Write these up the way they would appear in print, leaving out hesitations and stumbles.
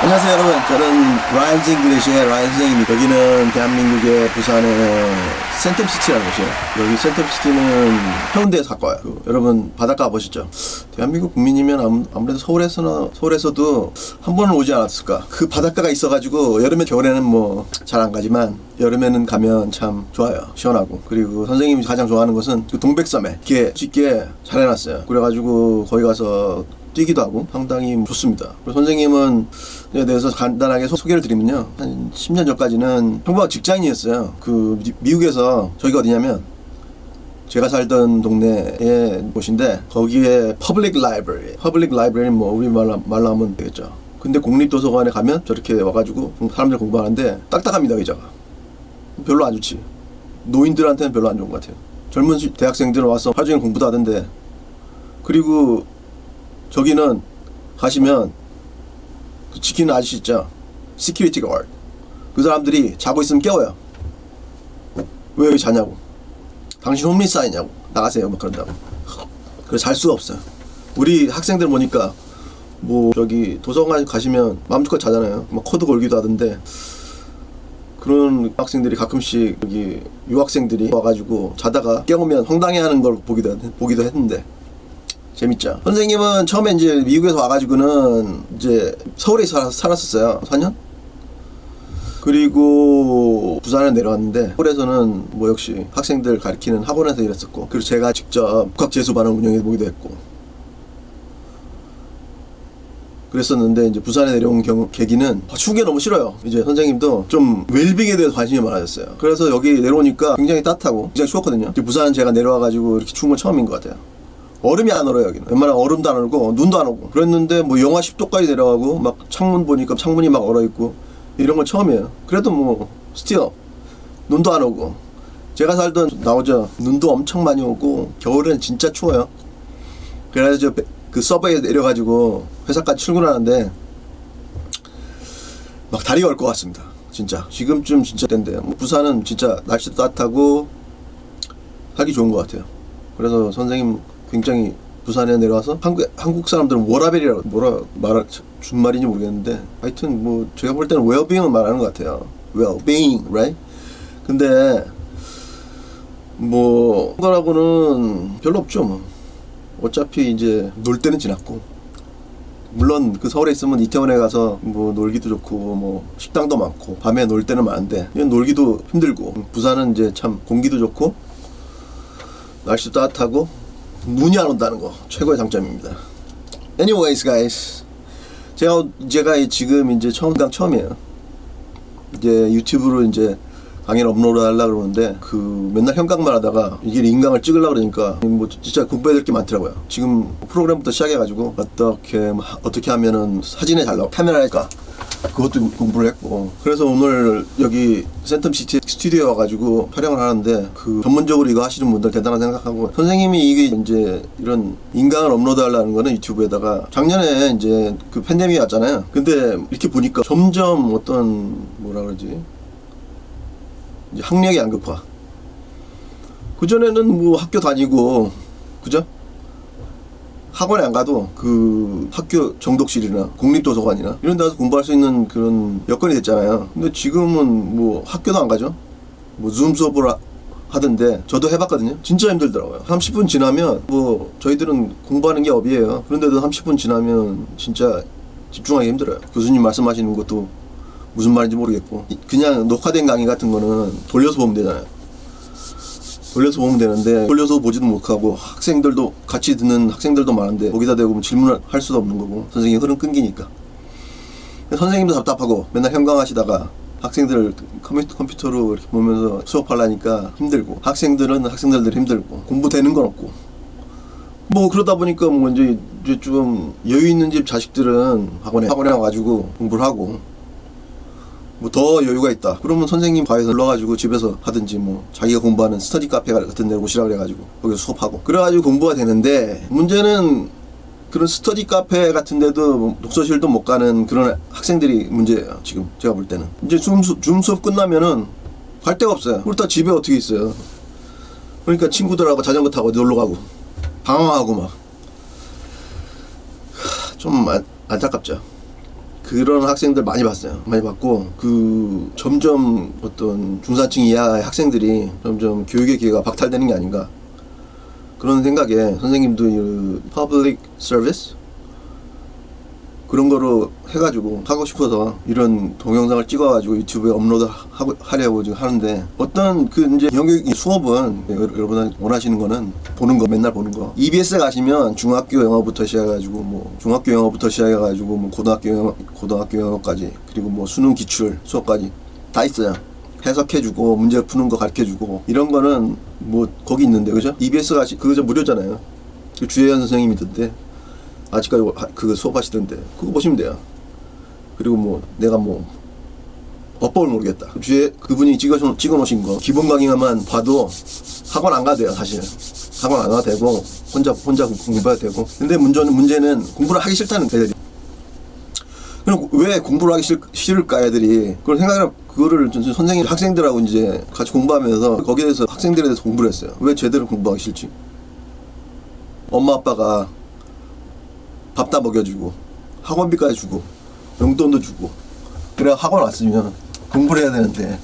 안녕하세요 여러분, 저는 라이언스 잉글리시의 라이언스 선생입니다. 여기는 대한민국의 부산의 센텀시티라는 곳이에요. 여기 센텀시티는 해운대에서 가까워요. 여러분 바닷가 보시죠. 대한민국 국민이면 아무래도 서울에서도 한 번은 오지 않았을까. 그 바닷가가 있어가지고 여름에 겨울에는 뭐 잘 안 가지만 여름에는 가면 참 좋아요. 시원하고. 그리고 선생님이 가장 좋아하는 것은 그 동백섬에 이렇게 쉽게 잘 해놨어요. 그래가지고 거기 가서 뛰기도 하고 상당히 좋습니다. 선생님은 에 대해서 간단하게 소개를 드리면요, 한 10년 전까지는 평범한 직장인이었어요. 그 미국에서, 저희가 어디냐면 제가 살던 동네의 곳인데 거기에 퍼블릭 라이브러리 뭐 우리 말로 하면 되겠죠. 근데 공립도서관에 가면 저렇게 와가지고 사람들 공부하는데 딱딱합니다. 의자가 별로 안 좋지. 노인들한테는 별로 안 좋은 것 같아요. 젊은 대학생들은 와서 하루 종일 공부도 하던데, 그리고 저기는 가시면 그 지키는 아저씨 있죠, 시큐리티 가드. 그 사람들이 자고 있으면 깨워요. 왜 여기 자냐고, 당신 홈리스 아니냐고, 나가세요 막 그런다고. 그래서 잘 수가 없어요. 우리 학생들 보니까 뭐 저기 도서관 가시면 마음껏 자잖아요. 막 코드 걸기도 하던데, 그런 학생들이 가끔씩 여기 유학생들이 와가지고 자다가 깨우면 황당해하는 걸 보기도 했는데 재밌죠. 선생님은 처음에 이제 미국에서 와가지고는 이제 서울에 살았었어요. 4년? 그리고 부산에 내려왔는데, 서울에서는 뭐 역시 학생들 가르치는 학원에서 일했었고, 그리고 제가 직접 국학재수반을 운영해 보기도 했고 그랬었는데, 이제 부산에 내려온 계기는 추운 게 너무 싫어요. 이제 선생님도 좀 웰빙에 대해서 관심이 많아졌어요. 그래서 여기 내려오니까 굉장히 따뜻하고 굉장히 추웠거든요. 부산 제가 내려와가지고 이렇게 추운 건 처음인 것 같아요. 얼음이 안 얼어요. 여기는 웬만하면 얼음도 안 얼고 눈도 안 오고 그랬는데, 뭐 영하 10도까지 내려가고 막 창문 보니까 창문이 막 얼어있고 이런 건 처음이에요. 그래도 뭐 스틸 눈도 안 오고. 제가 살던 나오죠, 눈도 엄청 많이 오고 겨울에는 진짜 추워요. 그래서 그 서버에 내려가지고 회사까지 출근하는데 막 다리가 얼 것 같습니다. 진짜 지금쯤 진짜 때인데, 뭐 부산은 진짜 날씨도 따뜻하고 살기 좋은 것 같아요. 그래서 선생님 굉장히 부산에 내려와서 한국 사람들은 워라벨이라고 준 말인지 모르겠는데, 하여튼 뭐 제가 볼 때는 웰빙을 말하는 것 같아요. 웰빙, right? 근데 뭐 거라고는 별로 없죠. 뭐 어차피 이제 놀 때는 지났고, 물론 그 서울에 있으면 이태원에 가서 뭐 놀기도 좋고 뭐 식당도 많고 밤에 놀 때는 많은데, 놀기도 힘들고, 부산은 이제 참 공기도 좋고 날씨도 따뜻하고 눈이 안 온다는 거 최고의 장점입니다. Anyways guys, 제가 지금 이제 처음이에요. 이제 유튜브로 이제 강의를 업로드 하려고 그러는데, 그 맨날 현강만 하다가 이게 인강을 찍으려고 그러니까 뭐 진짜 공부해야 될 게 많더라고요. 지금 프로그램부터 시작해가지고 어떻게 하면은 사진에 잘 나오고 카메라니까 그것도 공부를 했고, 그래서 오늘 여기 센텀시티 스튜디오에 와가지고 촬영을 하는데, 그 전문적으로 이거 하시는 분들 대단하다 생각하고, 선생님이 이게 이제 이런 인강을 업로드 하려는 거는 유튜브에다가 작년에 이제 그 팬데믹이 왔잖아요. 근데 이렇게 보니까 점점 어떤 뭐라 그러지, 이제 학력이 양극화. 그전에는 뭐 학교 다니고, 그죠? 학원에 안 가도 그 학교 정독실이나 공립도서관이나 이런 데서 공부할 수 있는 그런 여건이 됐잖아요. 근데 지금은 뭐 학교도 안 가죠. 뭐 줌 수업을 하던데 저도 해봤거든요. 진짜 힘들더라고요. 30분 지나면, 뭐 저희들은 공부하는 게 업이에요. 그런데도 30분 지나면 진짜 집중하기 힘들어요. 교수님 말씀하시는 것도 무슨 말인지 모르겠고, 그냥 녹화된 강의 같은 거는 돌려서 보면 되잖아요. 돌려서 보면 되는데 돌려서 보지도 못하고, 학생들도 같이 듣는 학생들도 많은데 거기다 대고 질문을 할 수도 없는 거고, 선생님이 흐름 끊기니까. 선생님도 답답하고 맨날 현강하시다가 학생들을 컴퓨터로 이렇게 보면서 수업하려니까 힘들고, 학생들은 학생들대로 힘들고, 공부되는 건 없고, 뭐 그러다 보니까 뭐 이제 좀 여유 있는 집 자식들은 학원에 와가지고 공부를 하고, 뭐 더 여유가 있다 그러면 선생님 바에서 불러가지고 집에서 하든지, 뭐 자기가 공부하는 스터디 카페 같은 데로 오시라 그래가지고 거기서 수업하고 그래가지고 공부가 되는데, 문제는 그런 스터디 카페 같은 데도 독서실도 못 가는 그런 학생들이 문제예요. 지금 제가 볼 때는 이제 줌 수업 끝나면은 갈 데가 없어요. 그렇다 집에 어떻게 있어요. 그러니까 친구들하고 자전거 타고 놀러 가고 방황하고 막 좀 안타깝죠. 그런 학생들 많이 봤어요. 많이 봤고 그 점점 어떤 중산층 이하의 학생들이 점점 교육의 기회가 박탈되는 게 아닌가 그런 생각에 선생님도 이 퍼블릭 서비스 그런 거로 해가지고 하고 싶어서 이런 동영상을 찍어가지고 유튜브에 업로드 하려고 지금 하는데 어떤 그 이제 영역 수업은 여러분 원하시는 거는 보는 거 맨날 보는 거 EBS 가시면 중학교 영어부터 시작해가지고 뭐 중학교 영어부터 시작해가지고 뭐 고등학교 영어까지 그리고 뭐 수능 기출 수업까지 다 있어요. 해석해주고 문제 푸는 거 가르쳐주고 이런 거는 뭐 거기 있는데 그죠? EBS 가시 그거 좀 무료잖아요. 그 주혜연 선생님이던데. 아직까지 그거 수업하시던데 그거 보시면 돼요. 그리고 뭐 내가 뭐 어법을 모르겠다 주에 그분이 찍어놓으신 거 기본 강의만 봐도 학원 안 가도 돼요. 사실 학원 안 가도 되고 혼자 공부해도 되고 근데 문제는 공부를 하기 싫다는 애들이 그럼 왜 공부를 하기 싫을까 애들이 그걸 생각을 그거를 선생님 학생들하고 이제 같이 공부하면서 거기에 대해서 학생들에 대해서 공부를 했어요. 왜 제대로 공부하기 싫지? 엄마 아빠가 밥 다 먹여주고 학원비까지 주고 용돈도 주고 그래 학원 왔으면 공부를 해야 되는데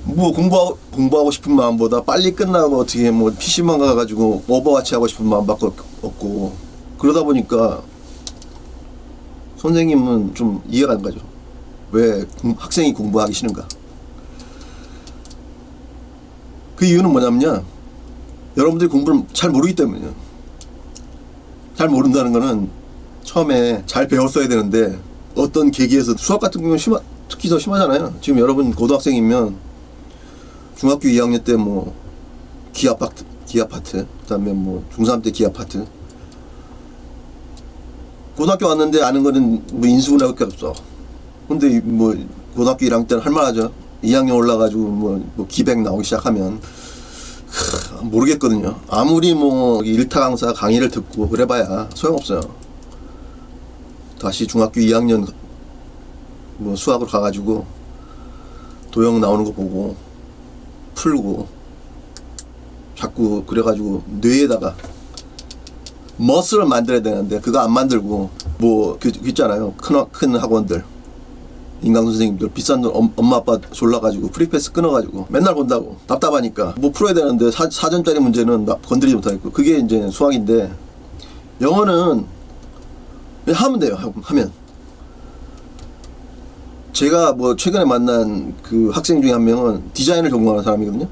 뭐 공부하고 싶은 마음보다 빨리 끝나고 어떻게 뭐 PC방 가가지고 오버워치 하고 싶은 마음밖에 없고 그러다 보니까 선생님은 좀 이해가 안 가죠. 왜 학생이 공부하기 싫은가? 그 이유는 뭐냐면요 여러분들이 공부를 잘 모르기 때문이에요. 잘 모른다는 거는 처음에 잘 배웠어야 되는데 어떤 계기에서 수학 같은 경우는 특히 더 심하잖아요. 지금 여러분 고등학생이면 중학교 2학년 때 뭐 기아파트 그다음에 뭐 중3 때 기아파트 고등학교 왔는데 아는 거는 뭐 인수분해밖에 없어. 근데 뭐 고등학교 1학년 때는 할만하죠. 2학년 올라가지고 뭐 기백 나오기 시작하면 모르겠거든요. 아무리 뭐 일타 강사 강의를 듣고 그래봐야 소용없어요. 다시 중학교 2학년 뭐 수학으로 가가지고 도형 나오는 거 보고 풀고 자꾸 그래가지고 뇌에다가 머슬을 만들어야 되는데 그거 안 만들고 뭐 그 있잖아요. 큰 학원들 인강 선생님들 비싼 돈 엄마 아빠 졸라가지고 프리패스 끊어가지고 맨날 본다고 답답하니까 뭐 풀어야 되는데 사전짜리 문제는 건드리지 못하겠고 그게 이제 수학인데 영어는 그냥 하면 돼요. 하면 제가 뭐 최근에 만난 그 학생 중에 한 명은 디자인을 전공하는 사람이거든요.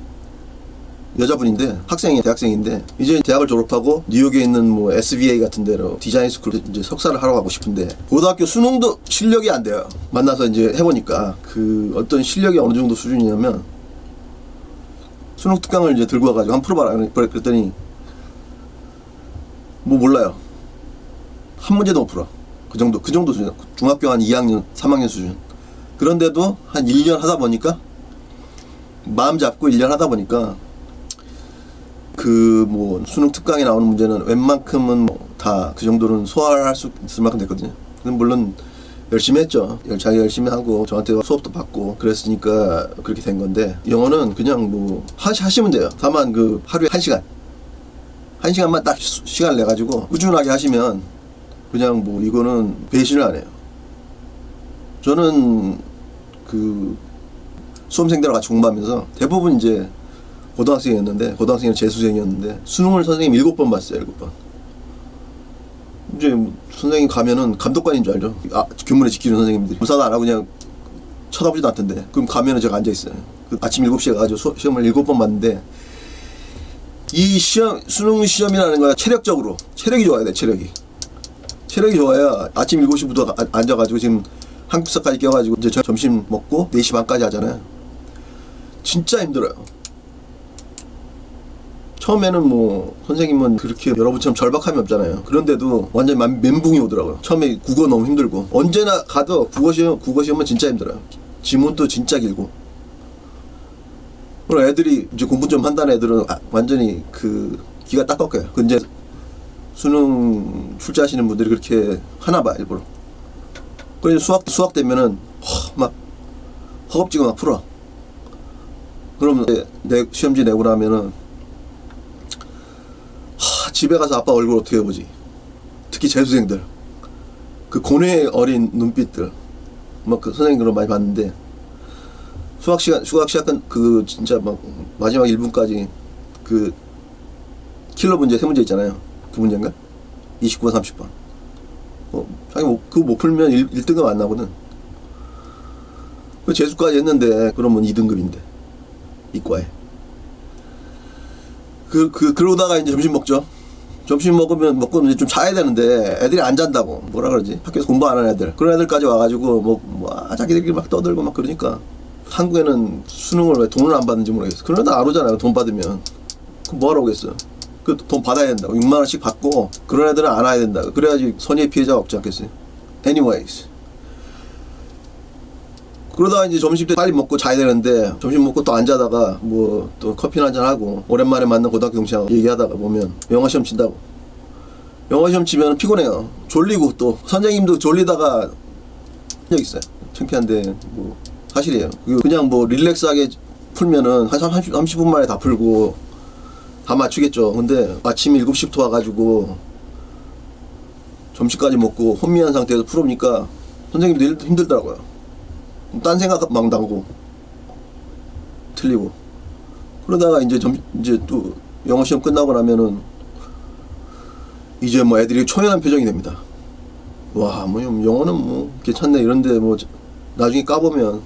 여자분인데 대학생인데 이제 대학을 졸업하고 뉴욕에 있는 뭐 SVA 같은 데로 디자인 스쿨 이제 석사를 하러 가고 싶은데 고등학교 수능도 실력이 안 돼요. 만나서 이제 해보니까 그 어떤 실력이 어느 정도 수준이냐면 수능 특강을 이제 들고 와가지고 한번 풀어봐라 그랬더니 뭐 몰라요. 한 문제도 못 풀어. 그 정도 수준. 중학교 한 2학년 3학년 수준. 그런데도 한 1년 하다 보니까 마음 잡고 1년 하다 보니까 그 뭐 수능 특강에 나오는 문제는 웬만큼은 뭐 다 그 정도는 소화를 할 수 있을 만큼 됐거든요. 근데 물론 열심히 했죠. 자기 열심히 하고 저한테 수업도 받고 그랬으니까 그렇게 된 건데 영어는 그냥 뭐 하시면 돼요. 다만 그 하루에 1시간만 딱 시간을 내 가지고 꾸준하게 하시면 그냥 뭐 이거는 배신을 안 해요. 저는 그 수험생들과 같이 공부하면서 대부분 이제 고등학생이 재수생이었는데 수능을 선생님 7번 봤어요. 7번. 이제 선생님 가면은 감독관인 줄 알죠. 교문에 지키는 선생님들이 무사도 안 하고 그냥 쳐다보지도 않던데 그럼 가면은 제가 앉아있어요. 그 아침 7시에 가가지고 시험을 7번 봤는데 이 수능 시험이라는 거야 체력이 좋아야 돼. 체력이 좋아야 아침 7시부터 앉아가지고 지금 한국사까지 껴가지고 이제 점심 먹고 4시 반까지 하잖아요. 진짜 힘들어요. 처음에는 뭐 선생님은 그렇게 여러분처럼 절박함이 없잖아요. 그런데도 완전히 멘붕이 오더라고요. 처음에 국어 너무 힘들고 언제나 가도 국어 시험은 진짜 힘들어요. 지문도 진짜 길고 그리고 애들이 이제 공부 좀 한다는 애들은 완전히 그 기가 딱 꺾여요. 그 이제 수능 출제하시는 분들이 그렇게 하나 봐 일부러. 그래서 수학 되면은 막 허겁지겁 막 풀어. 그러면 시험지 내고 나면은 집에 가서 아빠 얼굴 어떻게 보지? 특히 재수생들 그 고뇌 어린 눈빛들 막 그 선생님 그런 거 많이 봤는데 수학 시간 그 진짜 막 마지막 1분까지 그 킬러 문제 세 문제 있잖아요. 그 문제인가? 29번 30번 자기 그거 못 풀면 1등급 안 나거든. 그 재수까지 했는데 그러면 2등급인데 이과에 그러다가 이제 점심 먹죠. 점심 먹고 이제 좀 자야 되는데 애들이 안 잔다고 뭐라 그러지? 학교에서 공부 안 하는 애들 그런 애들까지 와가지고 자기들끼리 막 떠들고 막 그러니까 한국에는 수능을 왜 돈을 안 받는지 모르겠어. 그런 애들 안 오잖아요. 돈 받으면 그럼 뭐하러 오겠어요? 그 돈 받아야 된다고 6만 원씩 받고 그런 애들은 안 와야 된다. 그래야지 선의의 피해자가 없지 않겠어요? Anyways 그러다가 이제 점심 때 빨리 먹고 자야 되는데 점심 먹고 또 안 자다가 뭐 또 커피나 한잔 하고 오랜만에 만난 고등학교 동생하고 얘기하다가 보면 영어 시험 친다고. 영어 시험 치면 피곤해요. 졸리고 또 선생님도 졸리다가 적 있어요. 창피한데 뭐 사실이에요. 그냥 뭐 릴렉스하게 풀면은 한 30분 만에 다 풀고 다 맞추겠죠. 근데 아침 7시부터 와가지고 점심까지 먹고 혼미한 상태에서 풀어보니까 선생님도 힘들더라고요. 딴 생각 막 나고 틀리고 그러다가 이제 또 영어 시험 끝나고 나면은 이제 뭐 애들이 초연한 표정이 됩니다. 와 뭐 영어는 뭐 괜찮네 이런데 뭐 나중에 까보면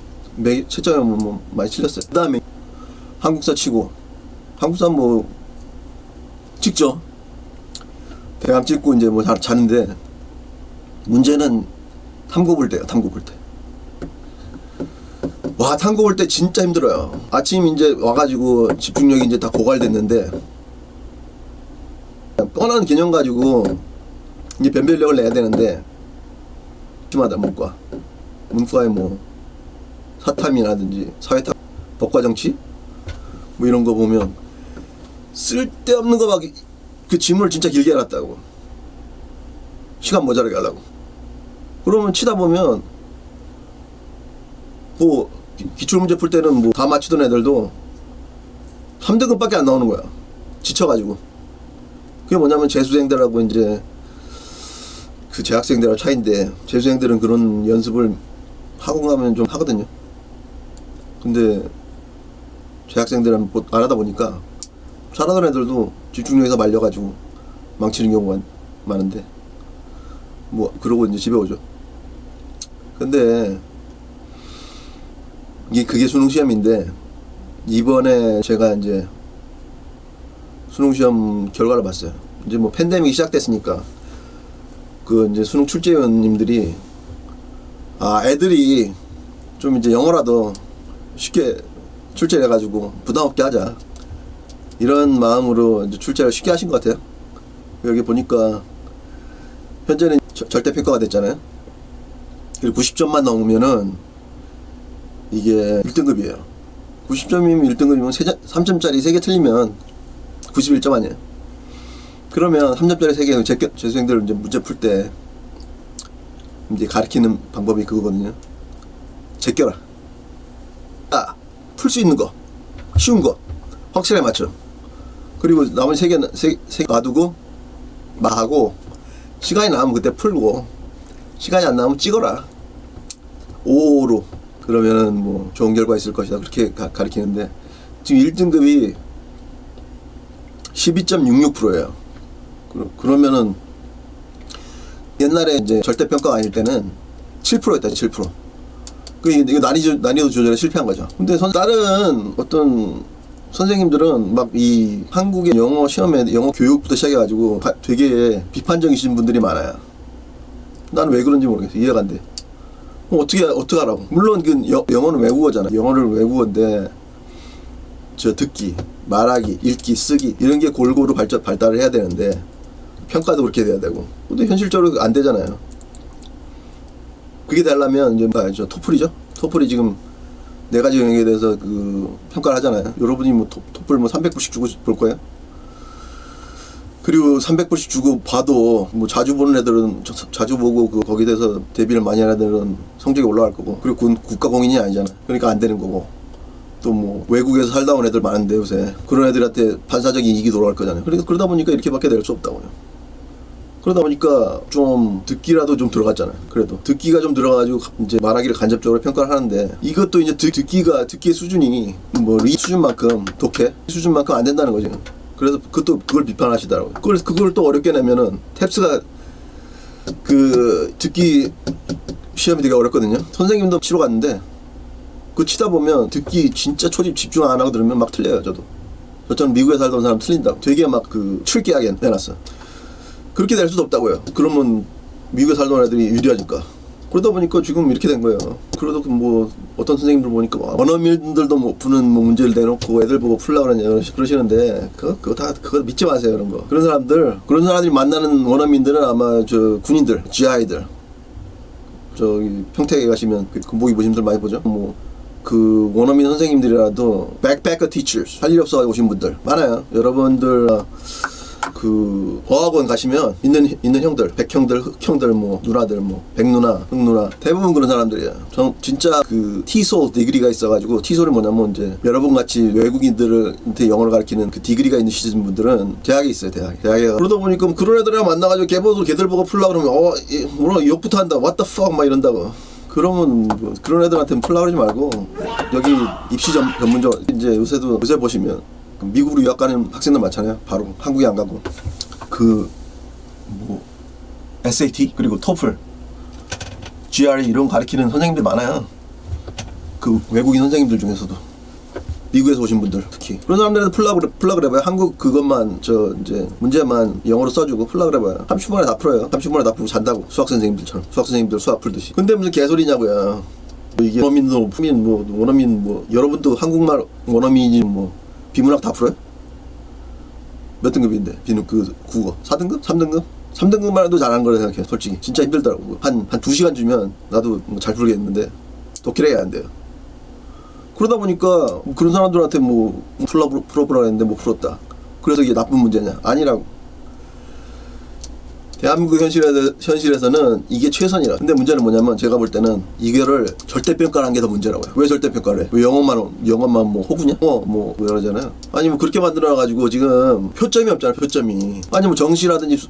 채점에 뭐 많이 틀렸어요. 그 다음에 한국사 치고 한국사 뭐 찍죠. 대강 찍고 이제 뭐 자는데 문제는 탐구 볼 때요. 탐구 볼 때. 와 탐구 볼 때 진짜 힘들어요. 아침 이제 와가지고 집중력이 이제 다 고갈됐는데 뻔한 개념 가지고 이제 변별력을 내야 되는데 심하다 문과에 뭐 사탐이라든지 사회탐, 법과정치 뭐 이런 거 보면 쓸데없는 거 막 그 지문을 진짜 길게 해놨다고 시간 모자라게 하려고. 그러면 치다 보면 뭐 기출문제 풀 때는 뭐 다 맞추던 애들도 3등급밖에 안 나오는 거야. 지쳐가지고. 그게 뭐냐면 재수생들하고 이제 그 재학생들하고 차이인데 재수생들은 그런 연습을 학원 가면 좀 하거든요. 근데 재학생들은 안 하다 보니까 잘하던 애들도 집중력에서 말려가지고 망치는 경우가 많은데 뭐 그러고 이제 집에 오죠. 근데 그게 수능 시험인데 이번에 제가 이제 수능 시험 결과를 봤어요. 이제 뭐 팬데믹이 시작됐으니까 그 이제 수능 출제위원님들이 애들이 좀 이제 영어라도 쉽게 출제를 해가지고 부담 없게 하자 이런 마음으로 이제 출제를 쉽게 하신 것 같아요. 여기 보니까 현재는 절대평가가 됐잖아요. 그리고 90점만 넘으면은 이게 1등급이에요. 90점이면 1등급이면 3점짜리 3개 틀리면 91점 아니에요. 그러면 3점짜리 3개 재수생들 이제 문제 풀 때 이제 가르치는 방법이 그거거든요. 제껴라. 풀 수 있는 거, 쉬운 거, 확실하게 맞춰. 그리고 나머지 3개 놔두고 마하고 시간이 남으면 그때 풀고 시간이 안 남으면 찍어라. 5로 그러면은 뭐 좋은 결과 있을 것이다. 그렇게 가르치는데 지금 1등급이 12.66%예요. 그러면은 옛날에 이제 절대평가가 아닐 때는 7%였다. 7%. 이거 난이도 조절에 실패한 거죠. 근데 다른 어떤 선생님들은 막 이 한국의 영어 시험에 영어 교육부터 시작해가지고 되게 비판적이신 분들이 많아요. 나는 왜 그런지 모르겠어. 이해가 안 돼. 어떻게 하라고. 물론 영어는 외국어잖아. 영어를 외국어인데 듣기, 말하기, 읽기, 쓰기 이런 게 골고루 발달을 해야 되는데 평가도 그렇게 돼야 되고. 근데 현실적으로 안 되잖아요. 그게 되려면 이제 토플이죠. 토플이 지금 4가지 영역에 대해서 그 평가를 하잖아요. 여러분이 뭐 토플 뭐 300불씩 주고 볼 거예요. 그리고 300불씩 주고 봐도 뭐 자주 보는 애들은 자주 보고 거기에 대해서 대비를 많이 하는 애들은 성적이 올라갈 거고, 그리고 국가 공인이 아니잖아. 그러니까 안 되는 거고, 또 뭐 외국에서 살다 온 애들 많은데 요새 그런 애들한테 반사적인 이익이 돌아갈 거잖아요. 그러니까 그러다 보니까 이렇게밖에 될 수 없다고요. 그러다 보니까 좀 듣기라도 좀 들어갔잖아요. 그래도 듣기가 좀 들어가가지고 이제 말하기를 간접적으로 평가를 하는데, 이것도 이제 듣기의 수준이 뭐 리 수준만큼 독해 수준만큼 안 된다는 거죠. 그래서 그걸 비판하시더라고요. 그걸 또 어렵게 내면은 탭스가 그 듣기 시험이 되게 어렵거든요. 선생님도 치러 갔는데 그 치다 보면 듣기 진짜 초집 집중 안 하고 들으면 막 틀려요. 저는 미국에 살던 사람 틀린다고 되게 막 그 출기하게 내놨어. 그렇게 될 수도 없다고요. 그러면 미국에 살던 애들이 유리하니까. 그러다 보니까 지금 이렇게 된 거예요. 그래도 뭐 어떤 선생님들 보니까 원어민들도 못 푸는 뭐 문제를 내놓고 애들 보고 풀라고 그러시는데 그거 믿지 마세요. 그런 사람들이 만나는 원어민들은 아마 저 군인들, GI들, 저기 평택에 가시면 그 군복 입으신 분들 많이 보죠. 뭐 그 원어민 선생님들이라도 백패커 티처스 할 일 없어가지고 오신 분들 많아요. 여러분들 그 어학원 가시면 있는 형들, 백형들, 흑형들, 뭐 누나들, 뭐 백누나, 흑누나 대부분 그런 사람들이에요. 진짜 그 티소 디그리가 있어가지고, 티소는 뭐냐면 이제 여러분 같이 외국인들한테 영어를 가르치는 그 디그리가 있으신 분들은 대학에 있어요. 대학에. 그러다 보니까 그런 애들이랑 만나가지고 걔들 보고 풀라 그러면 뭐라 욕부터 한다. What the fuck 막 이런다고. 그러면 뭐 그런 애들한테는 풀라 그러지 말고 여기 입시 전문적 이제 요새 보시면 미국으로 유학 가는 학생들 많잖아요. 바로 한국에 안 가고 그 뭐 SAT 그리고 토플, GRE 이런 거 가르치는 선생님들 많아요. 그 외국인 선생님들 중에서도 미국에서 오신 분들 특히 그런 사람들한테 풀라 그래봐요. 한국 그것만 이제 문제만 영어로 써주고 풀라 그래봐요. 30분에 다 풀어요. 30분에 다 풀고 잔다고. 수학 선생님들 수학 풀듯이. 근데 무슨 개소리냐고요. 이게 원어민도 풀민 뭐 원어민 뭐 여러분도 한국말 원어민이 뭐 비문학 다 풀어요? 몇 등급인데? 그 국어 4등급? 3등급? 3등급만 해도 잘하는 거라 생각해. 솔직히 진짜 힘들더라고. 한 2시간 주면 나도 잘 풀겠는데 독해력이 안 돼요. 그러다 보니까 그런 사람들한테 뭐 풀어보라 했는데 못 풀었다. 그래서 이게 나쁜 문제냐? 아니라고. 대한민국 현실에서는 이게 최선이라. 근데 문제는 뭐냐면 제가 볼 때는 이거를 절대평가를 한 게 더 문제라고요. 왜 절대평가를 해? 왜 영어만 뭐 호구냐? 뭐 그러잖아요. 아니 뭐 그렇게 만들어가지고 지금 표점이 없잖아. 표점이. 아니 뭐 정시라든지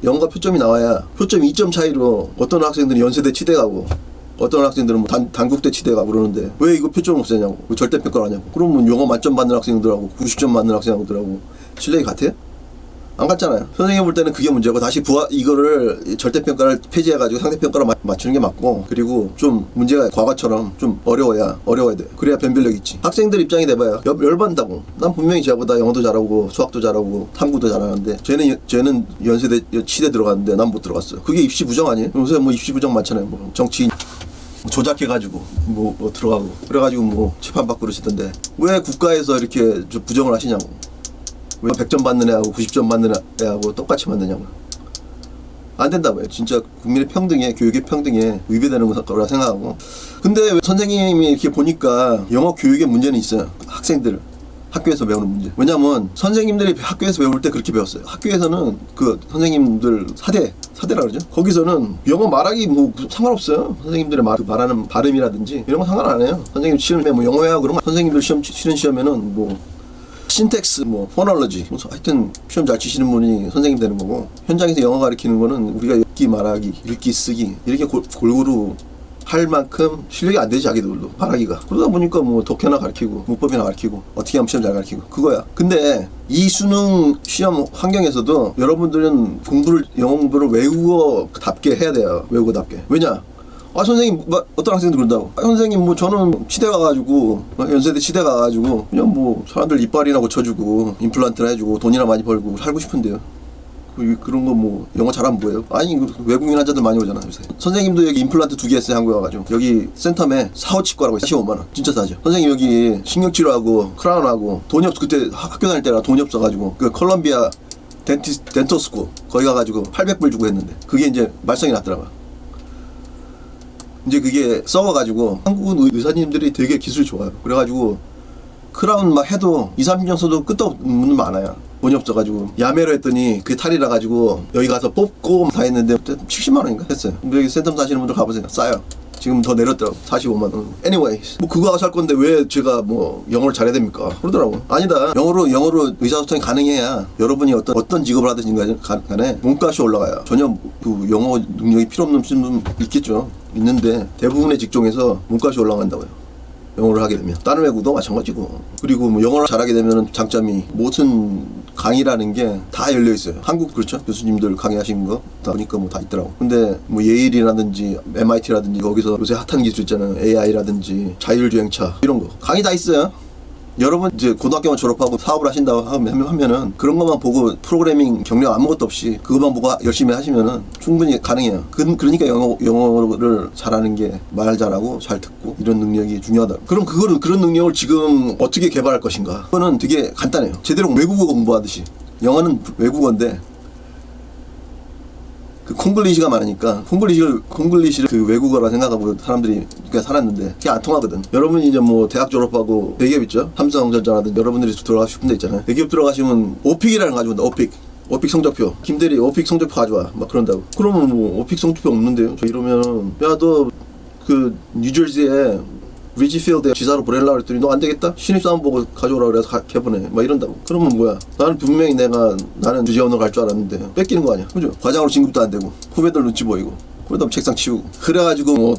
영어가 표점이 나와야 표점 2점 차이로 어떤 학생들이 연세대 치대 가고 어떤 학생들은 뭐 단국대 치대 가고 그러는데 왜 이거 표점 없애냐고. 왜 절대평가를 하냐고. 그러면 영어 만점 받는 학생들하고 90점 받는 학생들하고 실력이 같아요? 안 같잖아요. 선생님 볼 때는 그게 문제고 다시 이거를 절대평가를 폐지해가지고 상대평가로 맞추는 게 맞고, 그리고 좀 문제가 과거처럼 좀 어려워야 돼. 그래야 변별력이 있지. 학생들 입장이 돼봐요. 열받는다고. 난 분명히 쟤보다 영어도 잘하고 수학도 잘하고 탐구도 잘하는데 쟤는 연세대 치대 들어갔는데 난 못 들어갔어요. 그게 입시 부정 아니에요? 요새 뭐 입시 부정 많잖아요. 뭐 정치인 조작해가지고 뭐 들어가고 그래가지고 뭐 재판 받고 그러시던데 왜 국가에서 이렇게 부정을 하시냐고. 왜 100점 받는 애하고 90점 받는 애하고 똑같이 만드냐고. 안 된다고요. 진짜 국민의 평등에, 교육의 평등에 위배되는 거라 생각하고. 근데 왜 선생님이 이렇게 보니까 영어 교육에 문제는 있어요. 학생들 학교에서 배우는 문제. 왜냐면 선생님들이 학교에서 배울 때 그렇게 배웠어요. 학교에서는 그 선생님들 사대라 그러죠. 거기서는 영어 말하기 뭐 상관없어요. 선생님들의 말하는 발음이라든지 이런 거 상관 안 해요. 선생님 시험에 뭐 영어회화 그런 거 선생님들 치는 시험에는 뭐 신텍스, 뭐 포놀로지, 하여튼 시험 잘 치시는 분이 선생님 되는 거고, 현장에서 영어 가르치는 거는 우리가 읽기, 말하기, 읽기, 쓰기 이렇게 골고루 할 만큼 실력이 안 되지. 자기들도 말하기가. 그러다 보니까 뭐 독해나 가르치고 문법이나 가르치고 어떻게 하면 시험 잘 가르치고 그거야. 근데 이 수능 시험 환경에서도 여러분들은 영어 공부를 외국어답게 해야 돼요. 외국어답게. 왜냐? 선생님, 어떤 학생들 그런다고. 선생님, 뭐, 저는 치대 가가지고, 연세대 치대 가가지고, 그냥 뭐, 사람들 이빨이나 고쳐주고, 임플란트나 해주고, 돈이나 많이 벌고, 살고 싶은데요. 그런 거 뭐, 영어 잘하면 뭐예요? 아니, 외국인 환자들 많이 오잖아, 요새. 선생님도 여기 임플란트 2개 했어요, 한국에 와가지고. 여기 센텀에 사후치과라고 45만원. 진짜 싸죠. 선생님 여기 신경치료하고, 크라운하고, 돈이 없어. 그때 학교 다닐 때라 돈이 없어가지고, 그 컬럼비아 덴토스코, 거기 가가지고 800불 주고 했는데, 그게 이제 말썽이 났더라고요. 이제 그게 썩어가지고 한국은 의사님들이 되게 기술이 좋아요. 그래가지고 크라운 막 해도 2-30년 써도 끝도 없는 분 많아요. 돈이 없어가지고 야매로 했더니 그게 탈이라 가지고 여기 가서 뽑고 다 했는데 70만 원인가 했어요. 여기 센텀 사시는 분들 가보세요. 싸요. 지금 더 내렸더라고. 45만 원. Anyways, 뭐 그거 하고 살 건데 왜 제가 뭐 영어를 잘해야 됩니까? 그러더라고. 아니다. 영어로 의사소통이 가능해야 여러분이 어떤 직업을 하든지 간에 몸값이 올라가요. 전혀 그 영어 능력이 필요 없는 분은 있겠죠. 있는데 대부분의 직종에서 몸값이 올라간다고요. 영어를 하게 되면. 다른 외국도 마찬가지고. 그리고 뭐 영어를 잘하게 되면 장점이 모든 강의라는 게 다 열려 있어요. 한국 그렇죠? 교수님들 강의하시는 거 다 보니까 뭐 다 있더라고. 근데 뭐 예일이라든지 MIT라든지 거기서 요새 핫한 기술 있잖아요. AI라든지 자율주행차 이런 거 강의 다 있어요. 여러분 이제 고등학교만 졸업하고 사업을 하신다고 하면은 그런 것만 보고 프로그래밍 경력 아무것도 없이 그것만 보고 열심히 하시면은 충분히 가능해요. 그러니까 영어를 잘하는 게 말 잘하고 잘 듣고 이런 능력이 중요하다. 그럼 그런 능력을 지금 어떻게 개발할 것인가? 그거는 되게 간단해요. 제대로 외국어 공부하듯이. 영어는 외국어인데 그 콩글리시가 많으니까 콩글리시를 그 외국어라 생각하고 사람들이 그러니까 살았는데 그게 안 통하거든. 여러분이 이제 뭐 대학 졸업하고 대기업 있죠? 삼성전자라든지 여러분들이 들어가고 싶은 데 있잖아요. 대기업 들어가시면 오픽이라는 거 가지고 온다. 오픽 성적표. 김대리 오픽 성적표 가져와. 막 그런다고. 그러면 뭐 오픽 성적표 없는데요? 저 이러면 야 너 그 뉴저지에 리지필드에 지사로 보내려고 그랬더니 너 안 되겠다? 신입사원 보고 가져오라 그래서 개보내. 막 이런다고. 그러면 뭐야? 나는 분명히 나는 주재원으로 갈 줄 알았는데 뺏기는 거 아니야? 그죠? 과장으로 진급도 안 되고 후배들 눈치 보이고 그러다 책상 치우고 그래가지고 뭐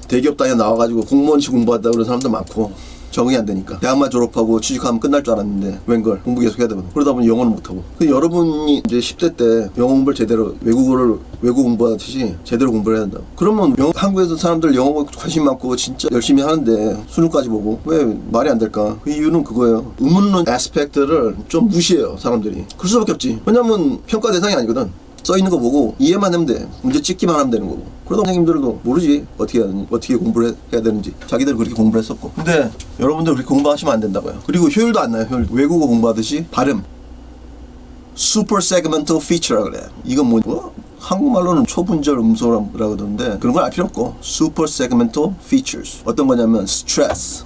대기업 다녀 나와가지고 공무원시 공부한다 그러는 사람도 많고 적응이 안 되니까 대학만 졸업하고 취직하면 끝날 줄 알았는데 웬걸 공부 계속 해야 되거든. 그러다 보니 영어는 못하고. 여러분이 이제 10대 때 영어 공부를 제대로 외국 공부하듯이 제대로 공부를 해야 된다. 그러면 한국에서 사람들 영어 관심 많고 진짜 열심히 하는데 수능까지 보고 왜 말이 안 될까? 그 이유는 그거예요. 의문론 애스펙트를 좀 무시해요 사람들이. 그럴 수밖에 없지. 왜냐면 평가 대상이 아니거든. 써있는 거 보고 이해만 하면 돼. 문제 찍기만 하면 되는 거고. 그러다 선생님들도 모르지 어떻게 공부를 해야 되는지. 자기들 그렇게 공부를 했었고. 근데 여러분들 그렇게 공부하시면 안 된다고요. 그리고 효율도 안 나요. 외국어 공부하듯이 발음 super segmental feature라고 그래요. 이건 뭐? 한국말로는 초분절 음소라고 그러는데 그런 건 알 필요 없고 super segmental features 어떤 거냐면 stress,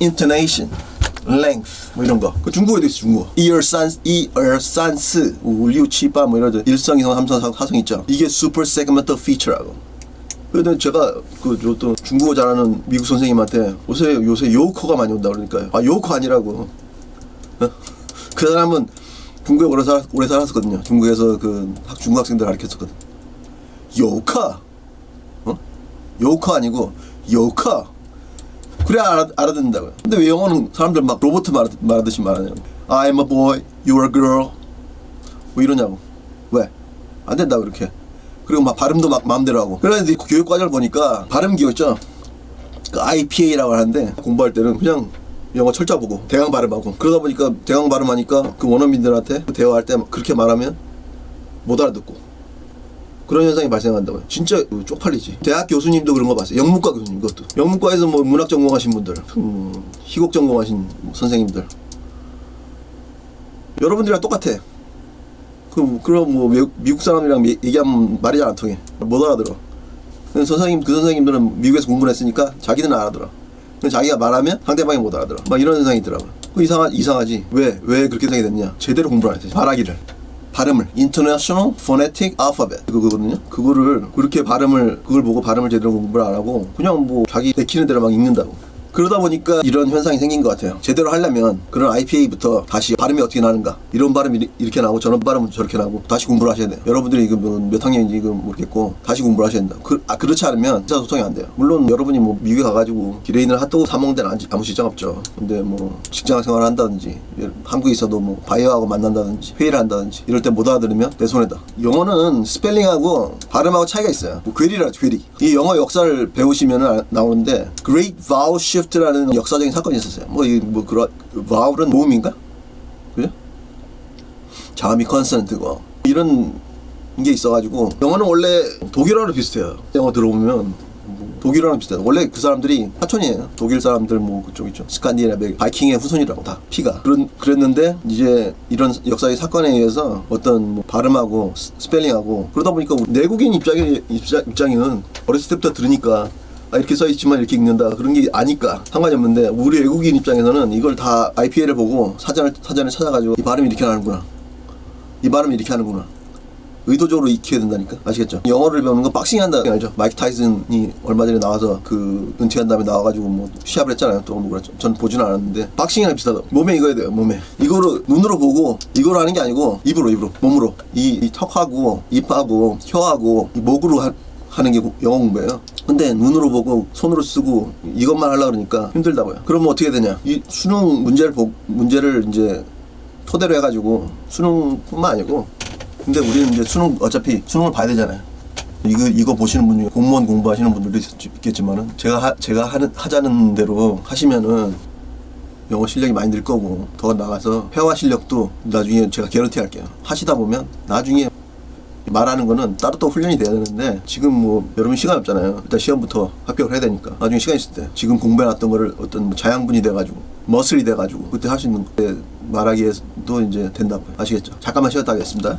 intonation, length 뭐 이런 거. 그 중국어에도 있어. 중국어. 이얼산스 5, 6, 7, 8 뭐 이런 일성, 이성, 삼성, 사성 있죠. 이게 super segmental feature라고. 근데 제가 그 어떤 중국어 잘하는 미국 선생님한테 요새 요커가 많이 온다 그러니까요. 아 요커 아니라고. 그 사람은 중국에 오래 살았었거든요. 중국에서 그 중국 학생들 가르쳤었거든. 요커, 요커 아니고 요커. 그래 알아듣는다고요. 근데 왜 영어는 사람들 막 로봇 말하듯이 말하냐고. I'm a boy, you're a girl. 뭐 이러냐고. 왜? 안 된다고 이렇게. 그리고 막 발음도 막 마음대로 하고. 그런데 교육 과정을 보니까 발음 기호 있죠. 그 IPA라고 하는데 공부할 때는 그냥 영어 철자 보고 대강 발음하고 그러다 보니까 대강 발음하니까 그 원어민들한테 대화할 때 그렇게 말하면 못 알아듣고 그런 현상이 발생한다고요. 진짜 쪽팔리지. 대학 교수님도 그런 거 봤어요. 영문과 교수님 그것도. 영문과에서 뭐 문학 전공하신 분들, 희곡 전공하신 선생님들. 여러분들이랑 똑같아. 그럼 뭐 미국 사람이랑 얘기하면 말이 잘 안 통해. 못 알아들어. 그 선생님들은 미국에서 공부를 했으니까 자기는 알아들어. 자기가 말하면 상대방이 못 알아들어. 막 이런 현상이 있더라고요. 이상하지. 왜 그렇게 생각이 됐냐? 제대로 공부를 안 했어요. 말하기를. 발음을 International Phonetic Alphabet 그거거든요. 그걸 보고 발음을 제대로 공부를 안 하고 그냥 뭐 자기 내키는 대로 막 읽는다고. 그러다 보니까 이런 현상이 생긴 것 같아요. 제대로 하려면 그런 IPA부터 다시 발음이 어떻게 나는가, 이런 발음이 이렇게 나오고 저런 발음은 저렇게 나오고 다시 공부를 하셔야 돼요. 여러분들이 이거 몇 학년인지 이거 모르겠고 다시 공부를 하셔야 된다. 그렇지 않으면 의사소통이 안 돼요. 물론 여러분이 뭐 미국에 가가지고 기레인을 핫도그 사 먹는 데는 아무 지장 없죠. 근데 뭐 직장 생활을 한다든지 한국에 있어도 뭐 바이어하고 만난다든지 회의를 한다든지 이럴 때 못 알아들으면 내 손해다. 영어는 스펠링하고 발음하고 차이가 있어요. 뭐 괴리라죠, 괴리. 이 영어 역사를 배우시면 나오는데 Great Vowel Shift라는 역사적인 사건이 있었어요. 그런 vowel은 모음인가? 그죠? 자음이 컨서넌트고 이런 게 있어가지고 영어는 원래 독일어랑 비슷해요. 영어 들어보면 독일어랑 비슷해요. 원래 그 사람들이 사촌이에요. 독일 사람들 뭐 그쪽 있죠. 스칸디나비아 바이킹의 후손이라고 다 피가. 그랬는데 이제 이런 역사의 사건에 의해서 어떤 뭐 발음하고 스펠링하고 그러다 보니까 내국인 입장에는 어렸을 때부터 들으니까 이렇게 써있지만 이렇게 읽는다 그런 게 아니까 상관이 없는데 우리 외국인 입장에서는 이걸 다 IPA를 보고 사전을 찾아가지고 이 발음이 이렇게 나는구나, 이 발음이 이렇게 하는구나, 의도적으로 익혀야 된다니까. 아시겠죠? 영어를 배우는 건 박싱 한다 알죠? 마이크 타이슨이 얼마 전에 나와서 그 은퇴한 다음에 나와가지고 뭐 시합을 했잖아요. 또 뭐 그렇죠. 전 보지는 않았는데 박싱이랑 비슷하다. 몸에 익어야 돼요. 몸에. 이거를 눈으로 보고 이거로 하는 게 아니고 입으로 몸으로 이 턱하고 입하고 혀하고 이 목으로 하는 게 영어 공부예요. 근데 눈으로 보고 손으로 쓰고 이것만 하려고 그러니까 힘들다고요. 그러면 어떻게 되냐? 이 수능 문제를 이제 토대로 해가지고 수능뿐만 아니고 근데 우리는 이제 어차피 수능을 봐야 되잖아요. 이거 보시는 분 중에 공무원 공부하시는 분들도 있겠지만은 제가 하자는 대로 하시면은 영어 실력이 많이 늘 거고 더 나가서 회화 실력도 나중에 제가 개런티 할게요. 하시다 보면 나중에 말하는 거는 따로 또 훈련이 돼야 되는데 지금 뭐 여러분 시간 없잖아요. 일단 시험부터 합격을 해야 되니까 나중에 시간 있을 때 지금 공부해놨던 거를 어떤 뭐 자양분이 돼가지고 머슬이 돼가지고 그때 할 수 있는 때 말하기에도 이제 된다고요. 아시겠죠? 잠깐만 쉬었다 하겠습니다.